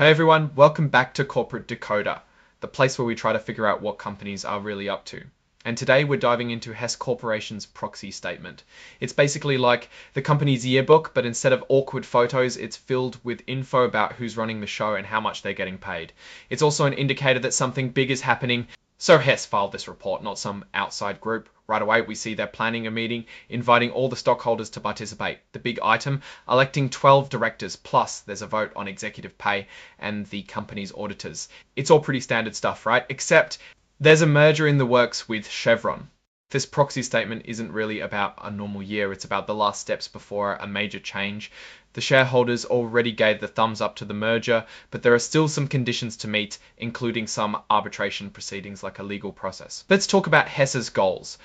Hey everyone, welcome back to Corporate Decoder, the place where we try to figure out what companies are really up to. And today we're diving into Hess Corporation's proxy statement. It's basically like the company's yearbook, but instead of awkward photos, it's filled with info about who's running the show and how much they're getting paid. It's also an indicator that something big is happening. So Hess filed this report, not some outside group. Right away, we see they're planning a meeting, inviting all the stockholders to participate. The big item, electing 12 directors, plus there's a vote on executive pay and the company's auditors. It's all pretty standard stuff, right? Except there's a merger in the works with Chevron. This proxy statement isn't really about a normal year, it's about the last steps before a major change. The shareholders already gave the thumbs up to the merger, but there are still some conditions to meet, including some arbitration proceedings like a legal process. Let's talk about Hess's goals.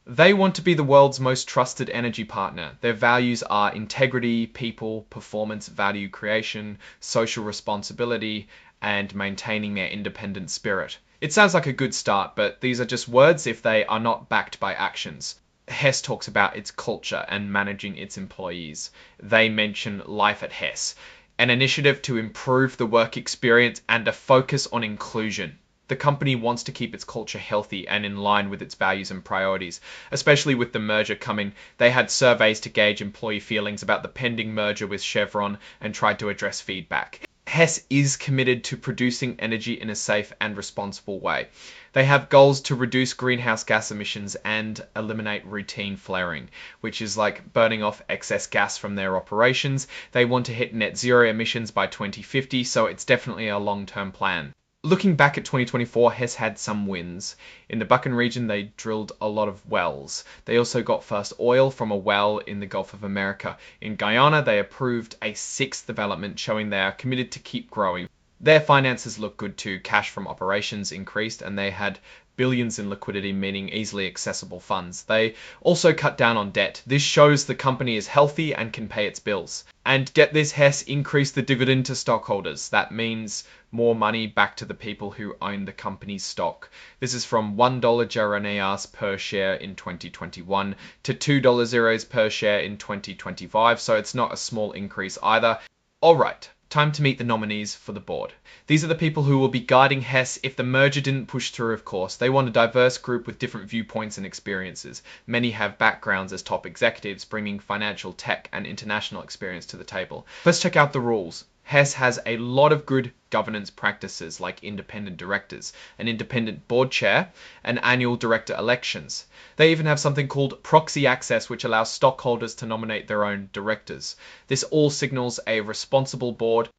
They want to be the world's most trusted energy partner. Their values are integrity, people, performance, value creation, social responsibility, and maintaining their independent spirit. It sounds like a good start, but these are just words if they are not backed by actions. Hess talks about its culture and managing its employees. They mention Life at Hess, an initiative to improve the work experience and a focus on inclusion. The company wants to keep its culture healthy and in line with its values and priorities, especially with the merger coming. They had surveys to gauge employee feelings about the pending merger with Chevron and tried to address feedback. Hess is committed to producing energy in a safe and responsible way. They have goals to reduce greenhouse gas emissions and eliminate routine flaring, which is like burning off excess gas from their operations. They want to hit net zero emissions by 2050, so it's definitely a long-term plan. Looking back at 2024, Hess had some wins. In the Bakken region, they drilled a lot of wells. They also got first oil from a well in the Gulf of America. In Guyana, they approved a sixth development, showing they are committed to keep growing. Their finances look good too. Cash from operations increased, and they had billions in liquidity, meaning easily accessible funds. They also cut down on debt. This shows the company is healthy and can pay its bills. And get this, Hess increased the dividend to stockholders. That means more money back to the people who own the company's stock. This is from $1 Jaranias per share in 2021 to $2 per share in 2025, so it's not a small increase either. Alright, time to meet the nominees for the board. These are the people who will be guiding Hess if the merger didn't push through, of course. They want a diverse group with different viewpoints and experiences. Many have backgrounds as top executives, bringing financial, tech, and international experience to the table. Let's check out the rules. Hess has a lot of good governance practices like independent directors, an independent board chair, and annual director elections. They even have something called proxy access, which allows stockholders to nominate their own directors. This all signals a responsible board.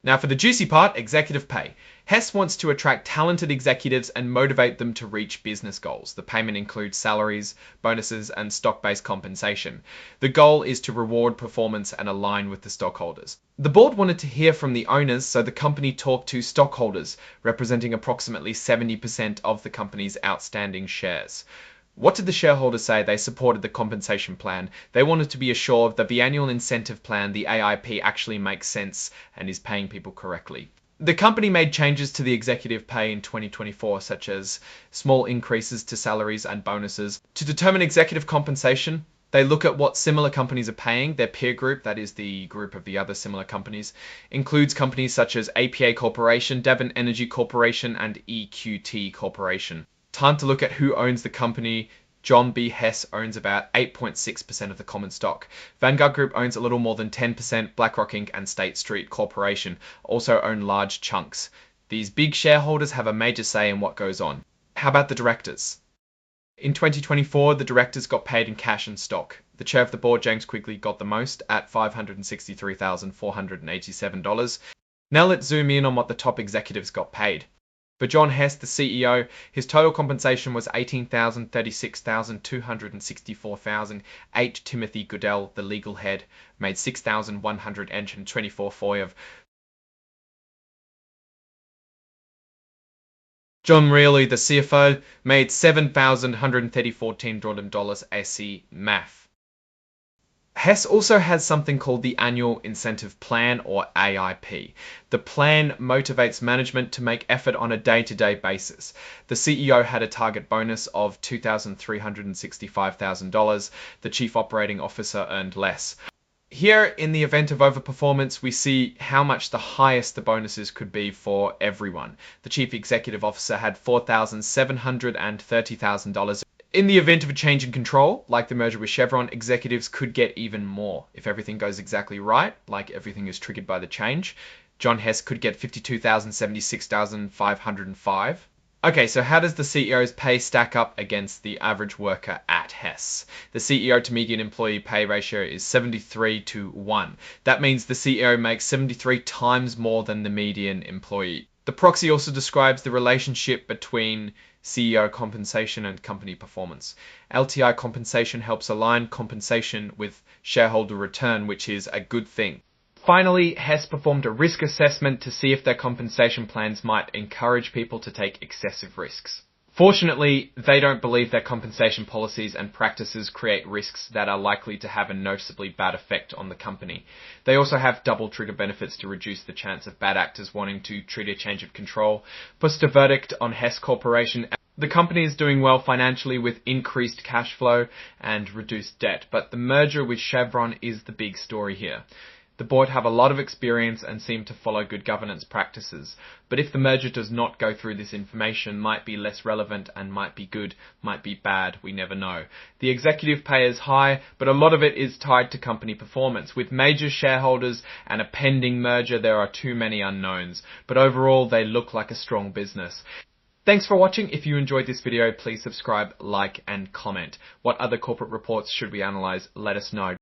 Now for the juicy part, executive pay. Hess wants to attract talented executives and motivate them to reach business goals. The payment includes salaries, bonuses, and stock-based compensation. The goal is to reward performance and align with the stockholders. The board wanted to hear from the owners, so the company talked to stockholders, representing approximately 70% of the company's outstanding shares. What did the shareholders say? They supported the compensation plan. They wanted to be assured that the annual incentive plan, the AIP, actually makes sense and is paying people correctly. The company made changes to the executive pay in 2024, such as small increases to salaries and bonuses. To determine executive compensation, they look at what similar companies are paying. Their peer group, that is the group of the other similar companies, includes companies such as APA Corporation, Devon Energy Corporation, and EQT Corporation. Time to look at who owns the company. John B. Hess owns about 8.6% of the common stock. Vanguard Group owns a little more than 10%. BlackRock Inc. and State Street Corporation also own large chunks. These big shareholders have a major say in what goes on. How about the directors? In 2024, the directors got paid in cash and stock. The chair of the board, James Quigley, got the most at $563,487. Now let's zoom in on what the top executives got paid. For John Hess, the CEO, his total compensation was $18,000, $36,000, $264,000. Timothy Goodell, the legal head, made $6,124 FOIA. John Reilly, the CFO, made $7,134 SE math. Hess also has something called the Annual Incentive Plan, or AIP. The plan motivates management to make effort on a day-to-day basis. The CEO had a target bonus of $2,365,000. The Chief Operating Officer earned less. Here, in the event of overperformance, we see how much the highest the bonuses could be for everyone. The chief executive officer had $4,730,000. In the event of a change in control, like the merger with Chevron, executives could get even more. If everything goes exactly right, like everything is triggered by the change, John Hess could get $52,076,505. Okay, so how does the CEO's pay stack up against the average worker at Hess? The CEO to median employee pay ratio is 73:1. That means the CEO makes 73 times more than the median employee. The proxy also describes the relationship between CEO compensation and company performance. LTI compensation helps align compensation with shareholder return, which is a good thing. Finally, Hess performed a risk assessment to see if their compensation plans might encourage people to take excessive risks. Fortunately, they don't believe their compensation policies and practices create risks that are likely to have a noticeably bad effect on the company. They also have double trigger benefits to reduce the chance of bad actors wanting to trigger change of control. Puts a verdict on Hess Corporation. The company is doing well financially with increased cash flow and reduced debt, but the merger with Chevron is the big story here. The board have a lot of experience and seem to follow good governance practices. But if the merger does not go through, this information might be less relevant and might be good, might be bad, we never know. The executive pay is high, but a lot of it is tied to company performance. With major shareholders and a pending merger, there are too many unknowns. But overall, they look like a strong business. Thanks for watching. If you enjoyed this video, please subscribe, like, and comment. What other corporate reports should we analyze? Let us know.